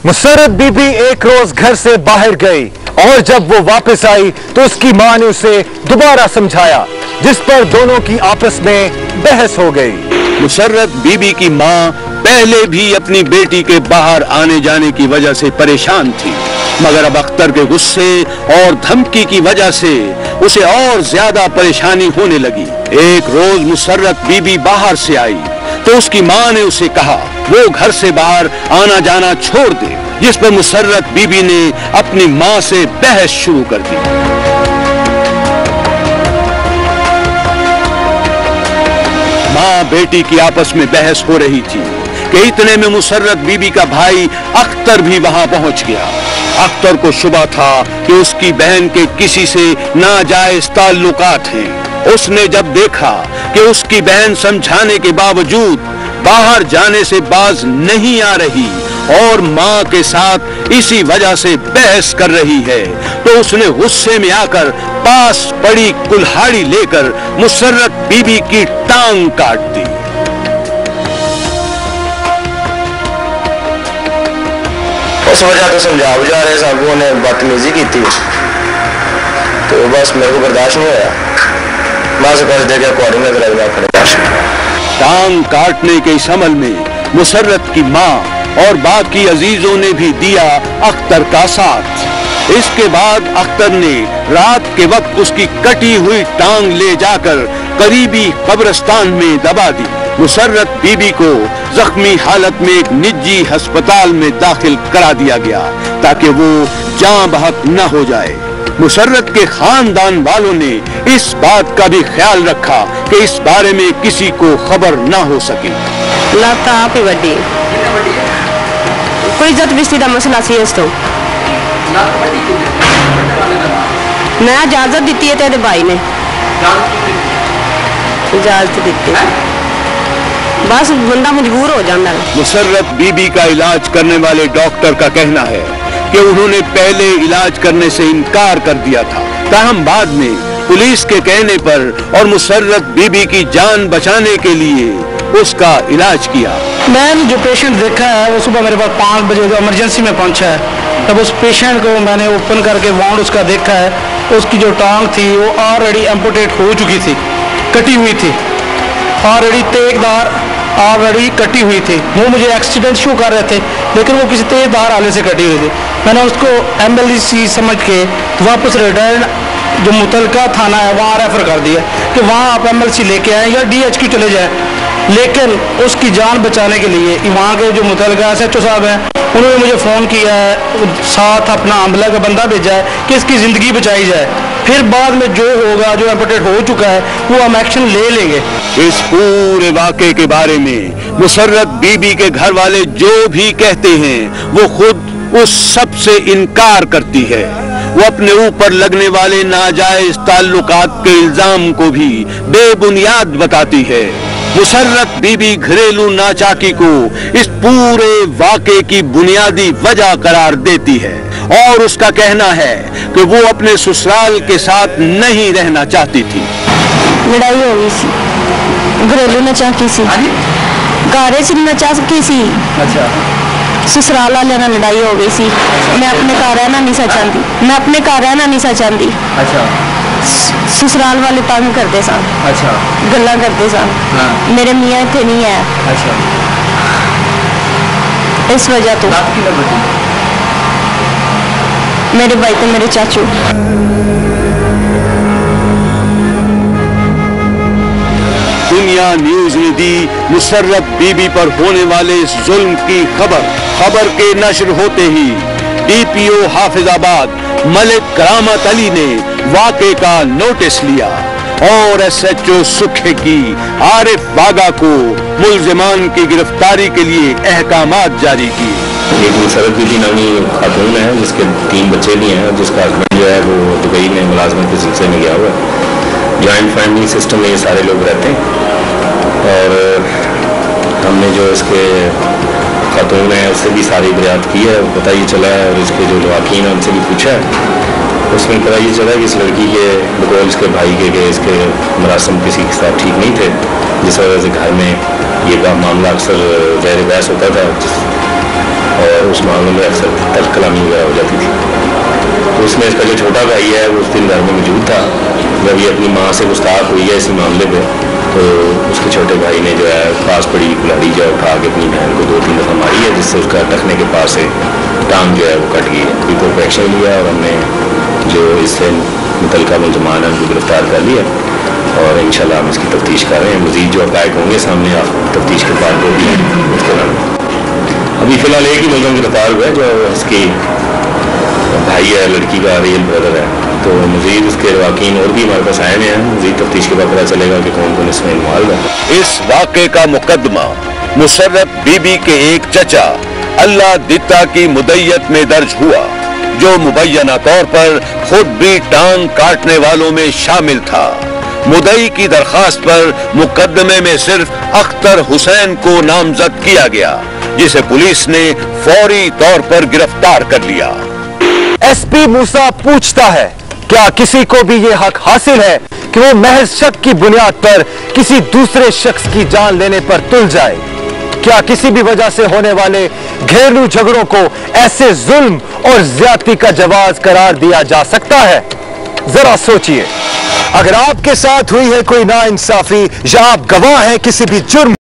मुसर्रत बीबी एक रोज घर से बाहर गई और जब वो वापस आई तो उसकी मां ने उसे दोबारा समझाया, जिस पर दोनों की आपस में बहस हो गई। मुसर्रत बीबी की मां पहले भी अपनी बेटी के बाहर आने जाने की वजह से परेशान थी, मगर अब अख्तर के गुस्से और धमकी की वजह से उसे और ज्यादा परेशानी होने लगी। एक रोज मुसर्रत बीबी बाहर से आई तो उसकी मां ने उसे कहा वो घर से बाहर आना जाना छोड़ दे, जिस पर मुसर्रत बीबी ने अपनी मां से बहस शुरू कर दी। मां बेटी की आपस में बहस हो रही थी कि इतने में मुसर्रत बीबी का भाई अख्तर भी वहां पहुंच गया। अख्तर को शुबा था कि उसकी बहन के किसी से नाजायज ताल्लुकात हैं। उसने जब देखा कि उसकी बहन समझाने के बावजूद बाहर जाने से बाज नहीं आ रही और मां के साथ इसी वजह से बहस कर रही है, तो उसने गुस्से में आकर पास पड़ी कुल्हाड़ी लेकर मुसर्रत बीबी की टांग काट दी। उस वजह तो समझा बुझा रहे साहब ने बदतमीजी की थी, तो बस मेरे को बर्दाश्त नहीं होया, मां से पैसे दे के अकॉर्डिंग में लगा खड़े। टांग काटने के इस अमल में मुसर्रत की मां और बाकी अजीजों ने भी दिया अख्तर का साथ। इसके बाद अख्तर ने रात के वक्त उसकी कटी हुई टांग ले जाकर करीबी कब्रिस्तान में दबा दी। मुसर्रत बीबी को जख्मी हालत में एक निजी अस्पताल में दाखिल करा दिया गया ताकि वो जान बहक न हो जाए। मुसर्रत के खानदान वालों ने इस बात का भी ख्याल रखा कि इस बारे में किसी को खबर न हो सके। लाता आप ही वड्डी कोई इज्जत बिस्ती का मसला सी इस तो मैं इजाजत दी है तेरे भाई ने इजाजत दी, बस बंदा मजबूर हो जाता है। मुसर्रत बीबी का इलाज करने वाले डॉक्टर का कहना है कि उन्होंने पहले इलाज करने से इनकार कर दिया था, ताहम बाद में पुलिस के कहने पर और मुसर्रत बीबी की जान बचाने के लिए उसका इलाज किया। मैंने जो पेशेंट देखा है वो सुबह मेरे पास 5 बजे इमरजेंसी में पहुंचा है। तब उस पेशेंट को मैंने ओपन करके वाउंड उसका देखा है, उसकी जो टांग थी वो ऑलरेडी एम्पुटेट हो चुकी थी, कटी हुई थी, ऑलरेडी तेजदार ऑलरेडी कटी हुई थी। वो मुझे एक्सीडेंट शो कर रहे थे लेकिन वो किसी तेजदार आले से कटी हुई थी। मैंने उसको एम्बुलेंस समझ के वापस रिटर्न जो मुतलका थाना है वहाँ रेफर कर दिया कि वहाँ आप एम्बुलेंस लेके आए या DHQ चले जाएं, लेकिन उसकी जान बचाने के लिए वहाँ के जो मुतलका SHO साहब हैं उन्होंने मुझे फ़ोन किया है, साथ अपना अमला का बंदा भेजा है कि इसकी ज़िंदगी बचाई जाए। फिर बाद में जो होगा, जो एम्पुटेट हो चुका है, वो हम एक्शन ले लेंगे। इस पूरे वाक़े के बारे में मुसर्रत बीबी के घर वाले जो भी कहते हैं वो खुद उस सब से इनकार करती है। वो अपने ऊपर लगने वाले नाजायज ताल्लुकात के इल्जाम को भी बेबुनियाद बताती है। मुसर्रत बीबी घरेलू नाचाकी को इस पूरे वाक़े की बुनियादी वजह करार देती है और उसका कहना है कि वो अपने ससुराल के साथ नहीं रहना चाहती थी। लड़ाई हो गई सी, घरेलू नाचाकी सी, घरे च नाचाकी सी। अच्छा। ससुराल वाले नाल लड़ाई हो गई सी। मैं अपने घर रहना नहीं सा चाहती, मैं अपने घर रहना नहीं सा चाहती। अच्छा। ससुराल वाले तंग करते सन। अच्छा। गल्ला करते सन। हाँ। मेरे मियाँ इत्थे नहीं है। अच्छा। इस वजह तो मेरे भाई तो मेरे चाचू। दुनिया न्यूज ने दी मुसर्रत बीबी पर होने वाले इस जुल्म की खबर के नश्र होते ही DPO हाफिजाबाद मलिक करामत अली ने वाक़े का नोटिस लिया और SHO सुखे की आरिफ बागा को मुल्जिमान की गिरफ्तारी के लिए अहकामात जारी किए। एक मुसर्रत बीबी नामी खातून है जिसके 3 बच्चे भी हैं, जिसका हस्बैंड जो है वो दुबई में मुलाजमत के सिलसिले में गया हुआ है। जॉइंट फैमिली सिस्टम में ये सारे लोग रहते हैं और हमने जो इसके खातून है उससे भी सारी बयात की है, पता ये चला है, और इसके जो लवाकीन है उनसे भी पूछा है, उसमें पता ये चला कि इस लड़की के बकौल इसके भाई के इसके मरासम किसी के साथ ठीक नहीं थे, जिस वजह से घर में ये मामला अक्सर ज़ाहिर बहस होता था। और उस मामले में अक्सर तर्क कलामी वगैरह हो जाती थी। तो इसमें इसका जो छोटा भाई है वो उस दिन घर में मौजूद था जब ये अपनी माँ से गुस्ताख हुई है इसी मामले पे। तो उसके छोटे भाई ने जो है पास पड़ी कुल्हाड़ी जो है उठा के अपनी बहन को 2-3 दफ़ा मारी है, जिससे उसका टखने के पास से टांग जो है वो कट गई है। अभी तो एक्शन लिया और हमने जो इससे मुतल्लिका मुलज़मान है उनको गिरफ्तार कर लिया और इंशाल्लाह हम इसकी तफ्तीश कर रहे हैं। मज़ीद जो हक़ाइक़ होंगे सामने आप तफ्तीश के बाद जो भी है। अभी फ़िलहाल एक ही मुलज़म गिरफ्तार हुआ है जो इसकी भाई है, लड़की का रियल ब्रदर है। तो मज़ीद उसके वाक़ईन और भी हमारे पास आए हैं, मज़ीद तफ्तीश के बाद पता चलेगा कि कौन कौन इसमें इन्वॉल्व है। इस वाक़े का मुकदमा मुशर्रफ बीबी के एक चचा अल्लाह दित्ता की मुद्दत में दर्ज हुआ, जो मुबैना तौर पर खुद भी टांग काटने वालों में शामिल था। मुद्दई की दरखास्त पर मुकदमे में सिर्फ अख्तर हुसैन को नामजद किया गया, जिसे पुलिस ने फौरी तौर पर गिरफ्तार कर लिया। एसपी मूसा पूछता है, क्या किसी को भी ये हक हासिल है कि वो महज शक की बुनियाद पर किसी दूसरे शख्स की जान लेने पर तुल जाए? क्या किसी भी वजह से होने वाले घरेलू झगड़ों को ऐसे जुल्म और ज्यादती का जवाब करार दिया जा सकता है? जरा सोचिए, अगर आपके साथ हुई है कोई नाइंसाफी या आप गवाह हैं किसी भी जुर्म